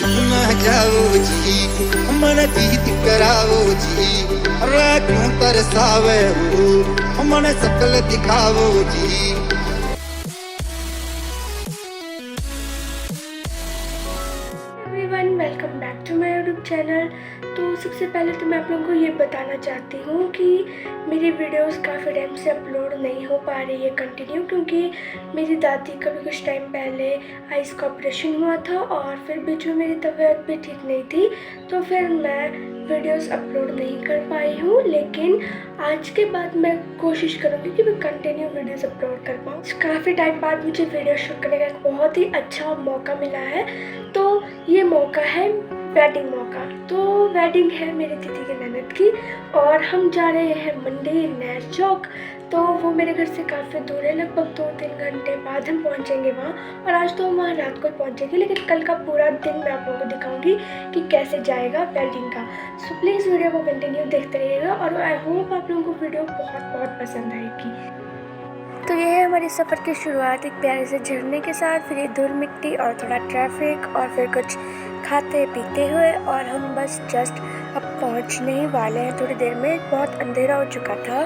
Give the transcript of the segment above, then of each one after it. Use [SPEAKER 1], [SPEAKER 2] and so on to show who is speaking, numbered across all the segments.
[SPEAKER 1] झूम जाओ जी, मन जीत कराओ जी, अरे क्यों तरसावे हो, मन सकल दिखाओ जी।
[SPEAKER 2] Everyone, welcome back to my YouTube channel. तो सबसे पहले तो मैं आप लोगों को ये बताना चाहती हूँ कि मेरी वीडियोस काफ़ी टाइम से अपलोड नहीं हो पा रही है कंटिन्यू, क्योंकि मेरी दादी का भी कुछ टाइम पहले आइज़ का ऑपरेशन हुआ था और फिर बीच में मेरी तबीयत भी ठीक नहीं थी, तो फिर मैं वीडियोस अपलोड नहीं कर पाई हूँ। लेकिन आज के बाद मैं कोशिश करूँगी कि मैं कंटिन्यू वीडियोस अपलोड कर पाऊँ। काफ़ी टाइम बाद मुझे वीडियो शूट करने का एक बहुत ही अच्छा मौका मिला है, तो ये मौका है वेडिंग मौका। तो वेडिंग है मेरी दीदी के ननद की और हम जा रहे हैं मंडी नहर चौक। तो वो मेरे घर से काफ़ी दूर है, लगभग 2-3 घंटे बाद हम पहुंचेंगे वहाँ। और आज तो हम वहाँ रात को पहुंचेंगे, लेकिन कल का पूरा दिन मैं आप लोगों को दिखाऊंगी कि कैसे जाएगा वेडिंग का। सो प्लीज़ वीडियो को कंटिन्यू देखते रहिएगा और आई होप आप लोगों को वीडियो बहुत बहुत पसंद आएगी। तो ये है हमारे सफ़र की शुरुआत एक प्यारे से झरने के साथ, फिर ये धूल मिट्टी और थोड़ा ट्रैफिक और फिर कुछ खाते पीते हुए, और हम बस जस्ट अब पहुंचने ही वाले हैं थोड़ी देर में। बहुत अंधेरा हो चुका था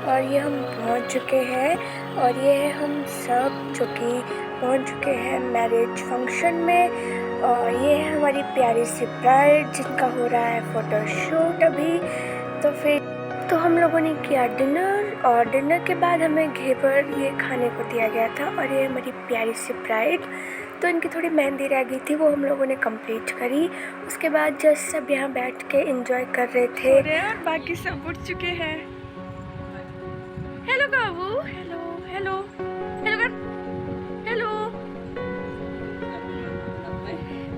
[SPEAKER 2] और ये हम पहुंच चुके हैं। और ये है हम सब जो कि पहुंच चुके हैं मैरिज फंक्शन में। और ये है हमारी प्यारी सी ब्राइड जिनका हो रहा है फ़ोटोशूट अभी। तो हम लोगों ने किया डिनर और डिनर के बाद हमें घेवर ये खाने को दिया गया था। और ये हमारी प्यारी सी ब्राइड, तो इनकी थोड़ी मेहंदी रह गई थी, वो हम लोगों ने कंप्लीट करी। उसके बाद जस्ट सब यहाँ बैठ के एंजॉय कर रहे थे और बाकी सब उठ चुके हैं। हेलो बाबू, हेलो हेलो हेलो कर, हेलो।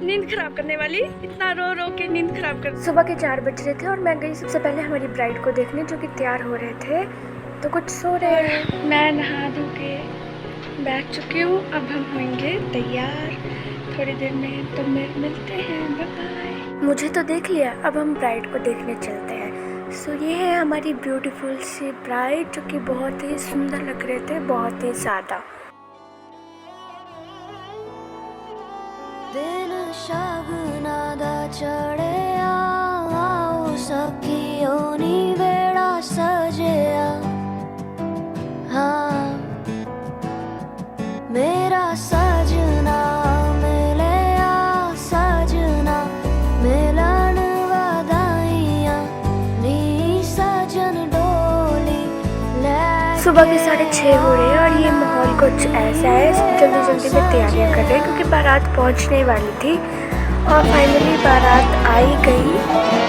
[SPEAKER 2] नींद खराब करने वाली, इतना रो रो के नींद खराब कर। सुबह के 4 बज रहे थे और मैं गई सबसे पहले हमारी ब्राइड को देखने, जो कि तैयार हो रहे थे। तो कुछ सो रहे हैं, मैं नहा धो के बैठ चुकी हूँ। अब हम होंगे तैयार थोड़ी देर में, तो मिलते हैं, बाय बाय। मुझे तो देख लिया, अब हम ब्राइड को देखने चलते हैं। सो ये है हमारी ब्यूटीफुल सी ब्राइड, जो कि बहुत ही सुंदर लग रहे थे, बहुत ही ज़्यादा।
[SPEAKER 3] दिन शगुना दा चढ़िया, आओ सखियो नी वेड़ा सजिया। हाँ मेरा सजना मिलिया, सजना मिलन वधाइयां, नी सजन डोली ले।
[SPEAKER 2] सुबह के 6:30 हो रहे हैं और ये माहौल कुछ ऐसा है, जल्दी जल्दी में तैयारियां कर रहे हैं क्योंकि बारात पहुंचने वाली थी। और फाइनली बारात आई गई।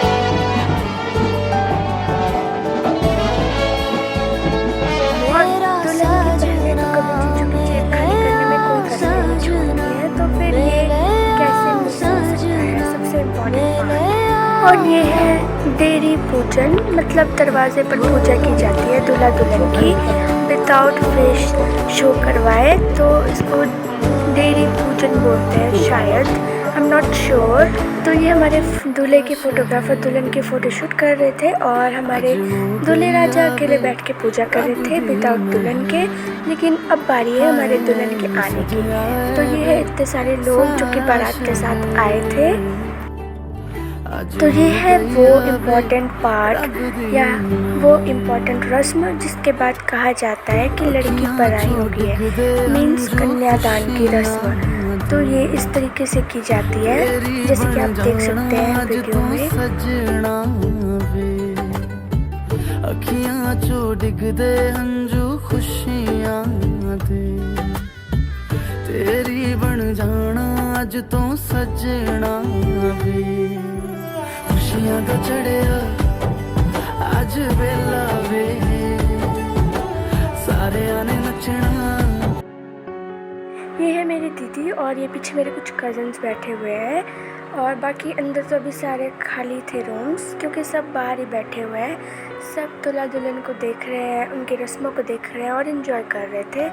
[SPEAKER 2] और ये है देरी पूजन, मतलब दरवाजे पर पूजा की जाती है दूल्हा दुल्हन की विदाउट फेस शो करवाए, तो इसको देरी पूजन बोलते हैं शायद, आई एम नॉट श्योर। तो ये हमारे दूल्हे के फोटोग्राफर दुल्हन की फ़ोटोशूट कर रहे थे और हमारे दूल्हे राजा अकेले बैठ के पूजा कर रहे थे विदाउट दुल्हन के। लेकिन अब बारी है हमारे दुल्हन के आने की। तो ये है इतने सारे लोग जो कि बारात के साथ आए थे। तो ये है वो इम्पोर्टेंट पार्ट या वो इम्पोर्टेंट रस्म जिसके बाद कहा जाता है कि लड़की पराई हो गई है, मीन्स कन्यादान की रस्म। तो ये इस तरीके से की जाती है, जैसे कि आप देख सकते हैं वीडियो में।
[SPEAKER 4] अखियां चो डिगदे हंजू खुशियां दे, तेरी बन जाना अज तो सजना वे। खुशियां दा चढ़िया अज वेला वे, सारे आने नचना।
[SPEAKER 2] ये है मेरी दीदी और ये पीछे मेरे कुछ कज़न्स बैठे हुए हैं। और बाकी अंदर तो अभी सारे खाली थे रूम्स, क्योंकि सब बाहर ही बैठे हुए हैं। सब दूल्हा दुल्हन को देख रहे हैं, उनकी रस्मों को देख रहे हैं और इन्जॉय कर रहे थे।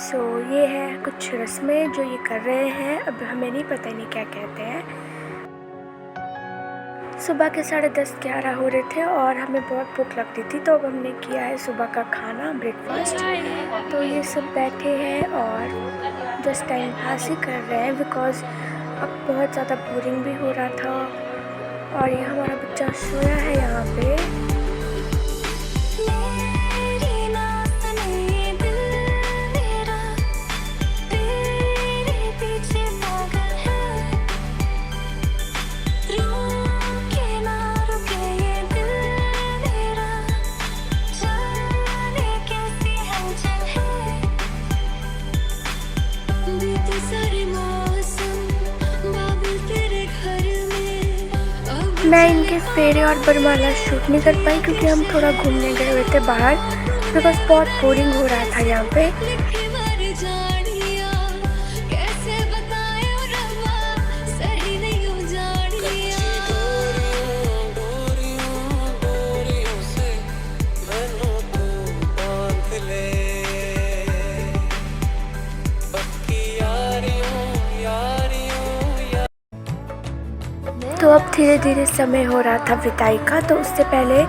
[SPEAKER 2] सो ये है कुछ रस्में जो ये कर रहे हैं, अब हमें नहीं पता नहीं क्या कहते हैं। सुबह के 10:30-11 हो रहे थे और हमें बहुत भूख लगती थी, तो अब हमने किया है सुबह का खाना, ब्रेकफास्ट। तो ये सब बैठे हैं और जस्ट टाइम पास ही कर रहे हैं, बिकॉज़ अब बहुत ज़्यादा बोरिंग भी हो रहा था। और ये हमारा बच्चा सोया है यहाँ पे। मैं इनके फेरे और बरमाला शूट नहीं कर पाई क्योंकि हम थोड़ा घूमने गए हुए थे बाहर, बिकॉज बहुत बोरिंग हो रहा था यहाँ पे। तो अब धीरे धीरे समय हो रहा था विदाई का। तो उससे पहले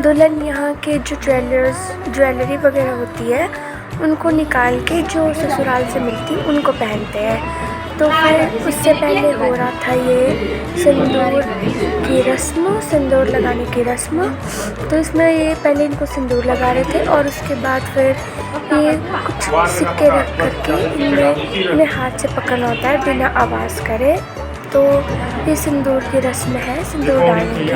[SPEAKER 2] दुल्हन यहाँ के जो ज्वेलरी वगैरह होती है उनको निकाल के जो ससुराल से मिलती उनको पहनते हैं। तो फिर उससे पहले हो रहा था ये सिंदूर की रस्म, सिंदूर लगाने की रस्म। तो इसमें ये पहले इनको सिंदूर लगा रहे थे और उसके बाद फिर ये कुछ सिक्के रख करके इन्हें हाथ से पकड़ना होता है बिना आवाज़ करे। तो ये सिंदूर की रस्म है, सिंदूर डालने की।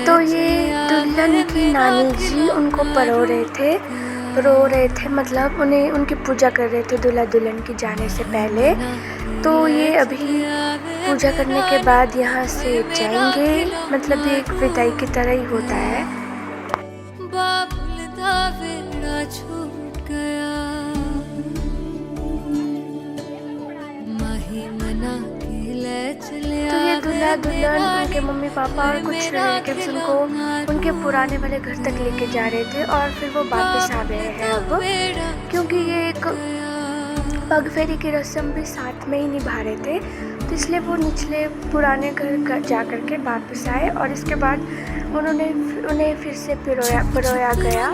[SPEAKER 2] तो ये दुल्हन की नानी जी उनको रो रहे थे, मतलब उन्हें उनकी पूजा कर रहे थे दूल्हा दुल्हन की जाने से पहले। तो ये अभी पूजा करने के बाद यहाँ से जाएंगे, मतलब ये एक विदाई की तरह ही होता है। तो ये दूल्हा दुल्हन उनके मम्मी पापा और कुछ रिलेटिव्स उनको उनके पुराने वाले घर तक लेके जा रहे थे और फिर वो वापस आ गए हैं अब, क्योंकि ये एक पग फेरी की रस्म भी साथ में ही निभा रहे थे। तो इसलिए वो निचले पुराने घर जा कर के वापस आए और इसके बाद उन्हें फिर से पिरोया गया।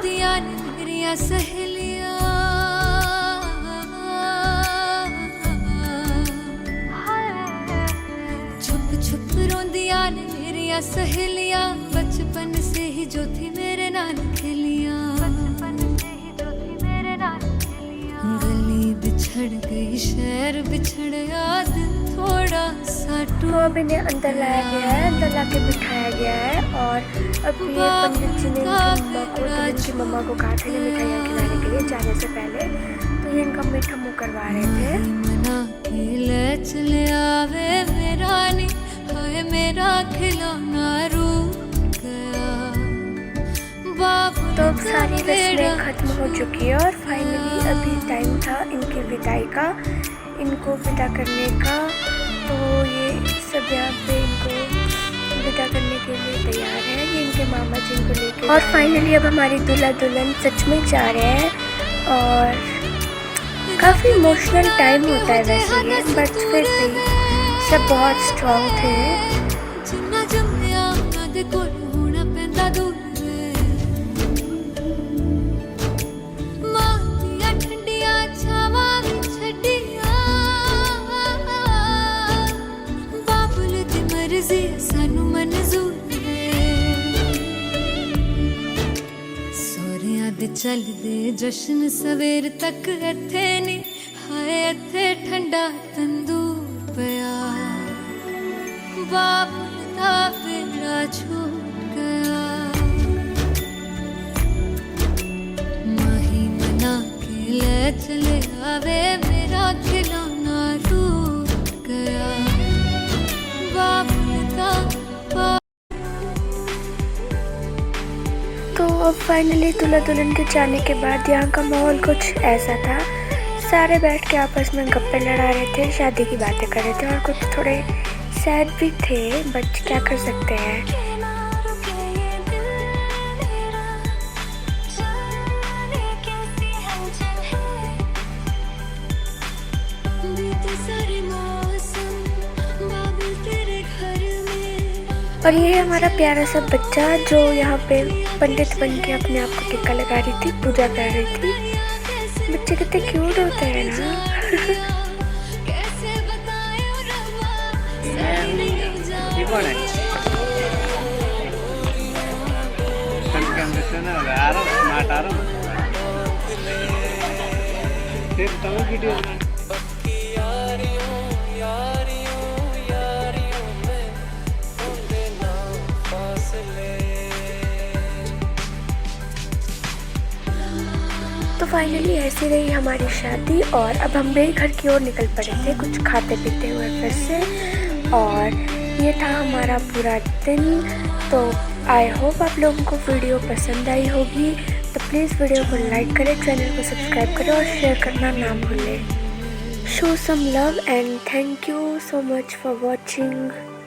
[SPEAKER 3] सहेलियां बचपन से ही जो थी मेरे नाल खेलियां, गली बिछड़ गई शहर बिछड़ गया दिल थोड़ा सा।
[SPEAKER 2] तो अब इन्हें अंदर लाया गया है, अंदर लाके बिठाया गया है। और अब ये पंडित जी ने इनकी मम्मा को कहा था मिठाइयाँ खिलाने के लिए जाने से पहले। तो ये इनका मीठा मुँह करवा रहे थे।
[SPEAKER 3] मेरा खिलौना रूठ गया।
[SPEAKER 2] तो अब सारी रस्में ख़त्म हो चुकी है और फाइनली अभी टाइम था इनकी विदाई का, इनको विदा करने का। तो ये सब यहाँ पे इनको विदा करने के लिए तैयार है, ये इनके मामा जी इनको लेके। और फाइनली अब हमारी दूल्हा दुल्हन सच में जा रहे हैं। और काफ़ी इमोशनल टाइम होता है वैसे ये, बट फिर भी सब बहुत स्ट्रॉन्ग थे।
[SPEAKER 3] चल दे जश्न सवेर तक इत्थे नी, हाय इत्थे ठंडा तंदूर पिया। बाबुल दा बेड़ा छूट गया, माही मना के ले चले आवे मेरा खिलौना रूठ गया। बाबुल दा तो अब फाइनली दूल्हा दुल्हन के जाने के बाद यहाँ का माहौल कुछ ऐसा था।
[SPEAKER 2] सारे बैठ के आपस में गप्पे लड़ा रहे थे, शादी की बातें कर रहे थे और कुछ थोड़े सैड भी थे, बट क्या कर सकते हैं। और ये है हमारा प्यारा सा बच्चा जो यहाँ पे पंडित बन के अपने आप को टीका लगा रही थी, पूजा कर रही थी। बच्चे कितने क्यूट होते हैं ना। तो फाइनली ऐसी रही हमारी शादी और अब हम भी घर की ओर निकल पड़े थे कुछ खाते पीते हुए फिर से। और ये था हमारा पूरा दिन। तो आई होप आप लोगों को वीडियो पसंद आई होगी। तो प्लीज़ वीडियो को लाइक करें, चैनल को सब्सक्राइब करें और शेयर करना ना भूलें। Show some love and thank you so much for watching.